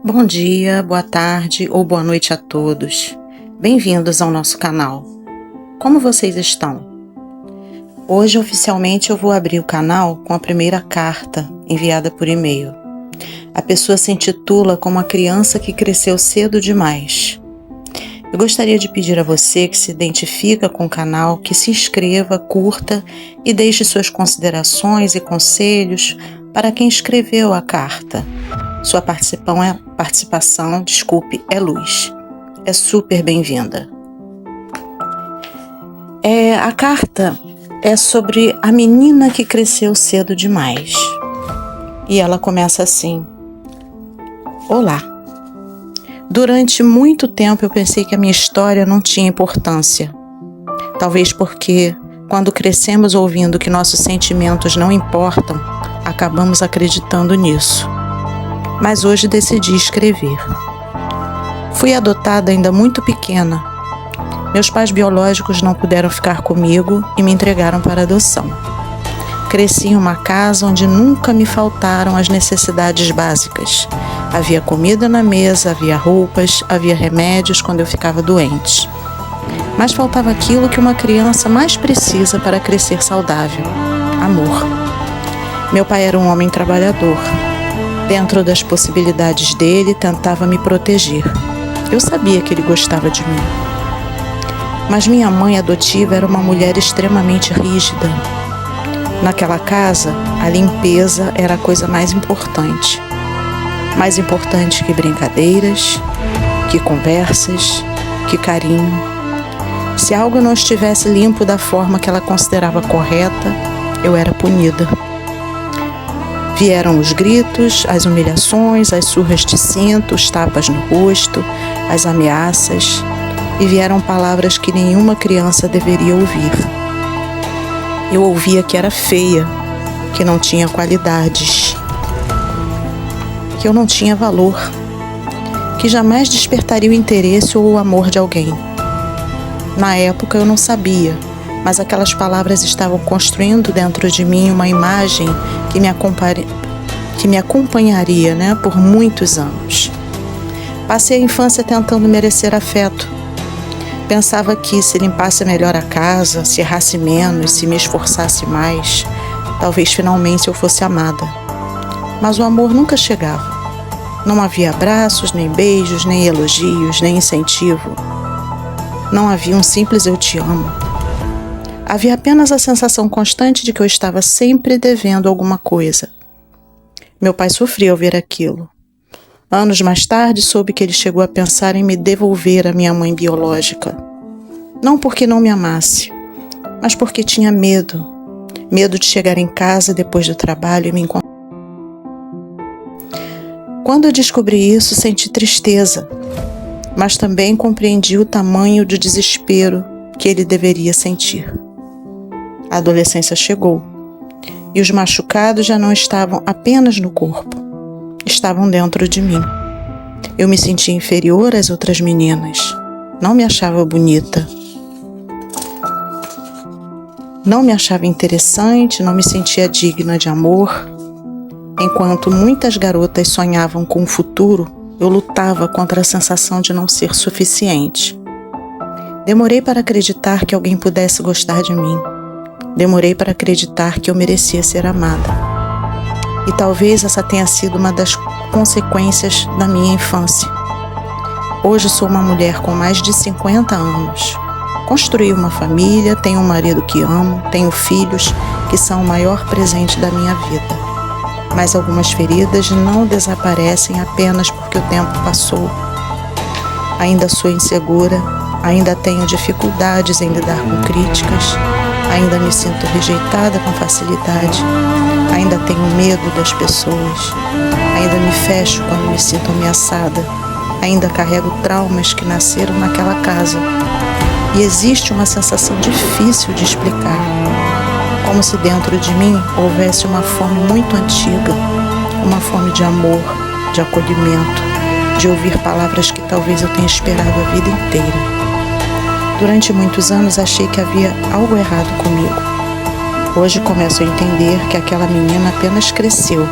Bom dia, boa tarde ou boa noite a todos. Bem-vindos ao nosso canal. Como vocês estão? Hoje, oficialmente, eu vou abrir o canal com a primeira carta enviada por e-mail. A pessoa se intitula como a criança que cresceu cedo demais. Eu gostaria de pedir a você que se identifica com o canal, que se inscreva, curta e deixe suas considerações e conselhos para quem escreveu a carta. Sua participação, é luz. É super bem-vinda. A carta é sobre a menina que cresceu cedo demais. E ela começa assim: Olá. Durante muito tempo eu pensei que a minha história não tinha importância. Talvez porque, quando crescemos ouvindo que nossos sentimentos não importam, acabamos acreditando nisso. Mas hoje decidi escrever. Fui adotada ainda muito pequena. Meus pais biológicos não puderam ficar comigo e me entregaram para adoção. Cresci em uma casa onde nunca me faltaram as necessidades básicas. Havia comida na mesa, havia roupas, havia remédios quando eu ficava doente. Mas faltava aquilo que uma criança mais precisa para crescer saudável: amor. Meu pai era um homem trabalhador. Dentro das possibilidades dele, tentava me proteger. Eu sabia que ele gostava de mim. Mas minha mãe adotiva era uma mulher extremamente rígida. Naquela casa, a limpeza era a coisa mais importante. Mais importante que brincadeiras, que conversas, que carinho. Se algo não estivesse limpo da forma que ela considerava correta, eu era punida. Vieram os gritos, as humilhações, as surras de cinto, os tapas no rosto, as ameaças, e vieram palavras que nenhuma criança deveria ouvir. Eu ouvia que era feia, que não tinha qualidades, que eu não tinha valor, que jamais despertaria o interesse ou o amor de alguém. Na época eu não sabia, mas aquelas palavras estavam construindo dentro de mim uma imagem que me acompanharia, por muitos anos. Passei a infância tentando merecer afeto. Pensava que se limpasse melhor a casa, se errasse menos, se me esforçasse mais, talvez finalmente eu fosse amada. Mas o amor nunca chegava. Não havia abraços, nem beijos, nem elogios, nem incentivo. Não havia um simples eu te amo. Havia apenas a sensação constante de que eu estava sempre devendo alguma coisa. Meu pai sofria ao ver aquilo. Anos mais tarde, soube que ele chegou a pensar em me devolver à minha mãe biológica. Não porque não me amasse, mas porque tinha medo. Medo de chegar em casa depois do trabalho e me encontrar. Quando eu descobri isso, senti tristeza, mas também compreendi o tamanho do desespero que ele deveria sentir. A adolescência chegou, e os machucados já não estavam apenas no corpo, estavam dentro de mim. Eu me sentia inferior às outras meninas, não me achava bonita, não me achava interessante, não me sentia digna de amor. Enquanto muitas garotas sonhavam com o futuro, eu lutava contra a sensação de não ser suficiente. Demorei para acreditar que alguém pudesse gostar de mim. Demorei para acreditar que eu merecia ser amada. E talvez essa tenha sido uma das consequências da minha infância. Hoje sou uma mulher com mais de 50 anos. Construí uma família, tenho um marido que amo, tenho filhos que são o maior presente da minha vida. Mas algumas feridas não desaparecem apenas porque o tempo passou. Ainda sou insegura, ainda tenho dificuldades em lidar com críticas, ainda me sinto rejeitada com facilidade, ainda tenho medo das pessoas, ainda me fecho quando me sinto ameaçada, ainda carrego traumas que nasceram naquela casa. E existe uma sensação difícil de explicar, como se dentro de mim houvesse uma fome muito antiga, uma fome de amor, de acolhimento, de ouvir palavras que talvez eu tenha esperado a vida inteira. Durante muitos anos achei que havia algo errado comigo. Hoje começo a entender que aquela menina apenas cresceu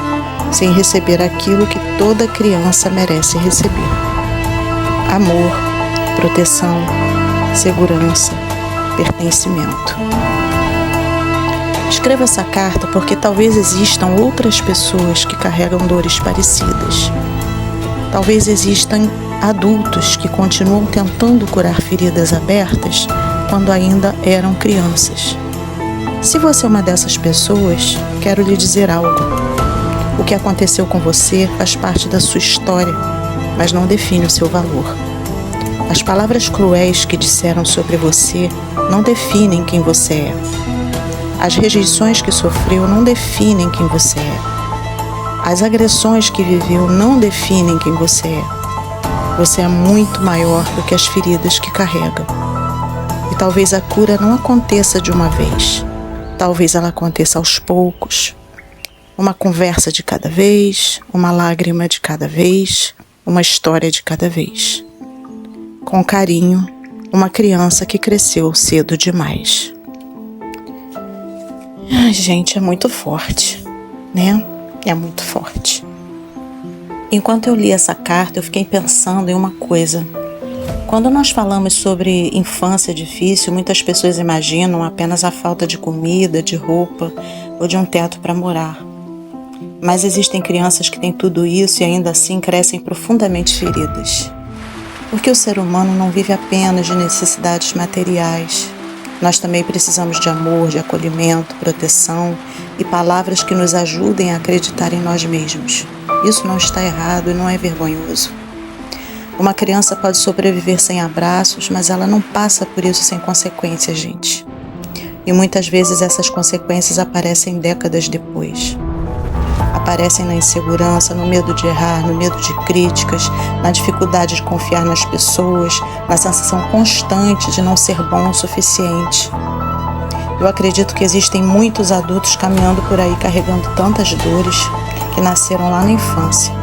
sem receber aquilo que toda criança merece receber: amor, proteção, segurança, pertencimento. Escreva essa carta porque talvez existam outras pessoas que carregam dores parecidas. Talvez existam adultos que continuam tentando curar feridas abertas quando ainda eram crianças. Se você é uma dessas pessoas, quero lhe dizer algo. O que aconteceu com você faz parte da sua história, mas não define o seu valor. As palavras cruéis que disseram sobre você não definem quem você é. As rejeições que sofreu não definem quem você é. As agressões que viveu não definem quem você é. Você é muito maior do que as feridas que carrega. E talvez a cura não aconteça de uma vez. Talvez ela aconteça aos poucos. Uma conversa de cada vez, uma lágrima de cada vez, uma história de cada vez. Com carinho, uma criança que cresceu cedo demais. Ai, gente, é muito forte, né? É muito forte. Enquanto eu li essa carta, eu fiquei pensando em uma coisa. Quando nós falamos sobre infância difícil, muitas pessoas imaginam apenas a falta de comida, de roupa ou de um teto para morar. Mas existem crianças que têm tudo isso e ainda assim crescem profundamente feridas. Porque o ser humano não vive apenas de necessidades materiais. Nós também precisamos de amor, de acolhimento, proteção e palavras que nos ajudem a acreditar em nós mesmos. Isso não está errado e não é vergonhoso. Uma criança pode sobreviver sem abraços, mas ela não passa por isso sem consequências, gente. E muitas vezes essas consequências aparecem décadas depois. Aparecem na insegurança, no medo de errar, no medo de críticas, na dificuldade de confiar nas pessoas, na sensação constante de não ser bom o suficiente. Eu acredito que existem muitos adultos caminhando por aí carregando tantas dores que nasceram lá na infância.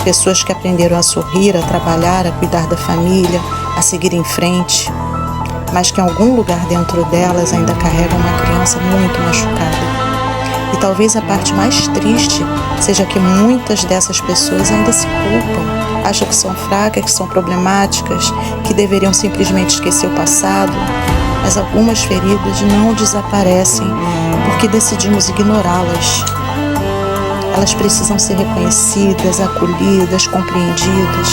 Pessoas que aprenderam a sorrir, a trabalhar, a cuidar da família, a seguir em frente, mas que em algum lugar dentro delas ainda carregam uma criança muito machucada. E talvez a parte mais triste seja que muitas dessas pessoas ainda se culpam, acham que são fracas, que são problemáticas, que deveriam simplesmente esquecer o passado, mas algumas feridas não desaparecem porque decidimos ignorá-las. Elas precisam ser reconhecidas, acolhidas, compreendidas.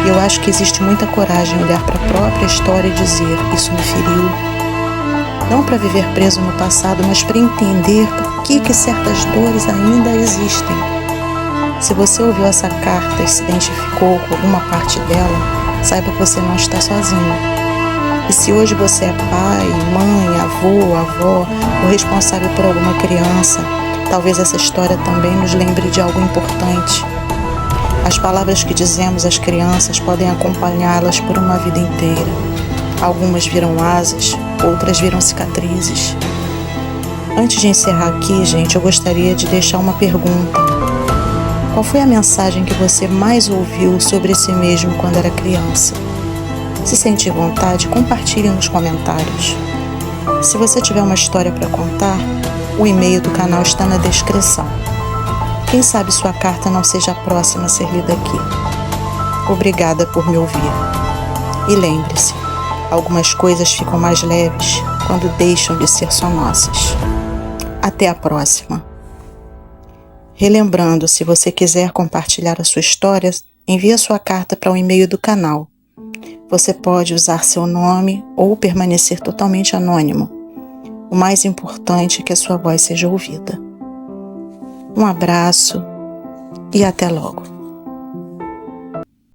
E eu acho que existe muita coragem em olhar para a própria história e dizer: isso me feriu. Não para viver preso no passado, mas para entender por que certas dores ainda existem. Se você ouviu essa carta e se identificou com alguma parte dela, saiba que você não está sozinho. E se hoje você é pai, mãe, avô, avó, ou responsável por alguma criança, talvez essa história também nos lembre de algo importante. As palavras que dizemos às crianças podem acompanhá-las por uma vida inteira. Algumas viram asas, outras viram cicatrizes. Antes de encerrar aqui, gente, eu gostaria de deixar uma pergunta. Qual foi a mensagem que você mais ouviu sobre si mesmo quando era criança? Se sentir vontade, compartilhe nos comentários. Se você tiver uma história para contar, o e-mail do canal está na descrição. Quem sabe sua carta não seja a próxima a ser lida aqui. Obrigada por me ouvir. E lembre-se, algumas coisas ficam mais leves quando deixam de ser só nossas. Até a próxima. Relembrando, se você quiser compartilhar a sua história, envie a sua carta para o e-mail do canal. Você pode usar seu nome ou permanecer totalmente anônimo. O mais importante é que a sua voz seja ouvida. Um abraço e até logo.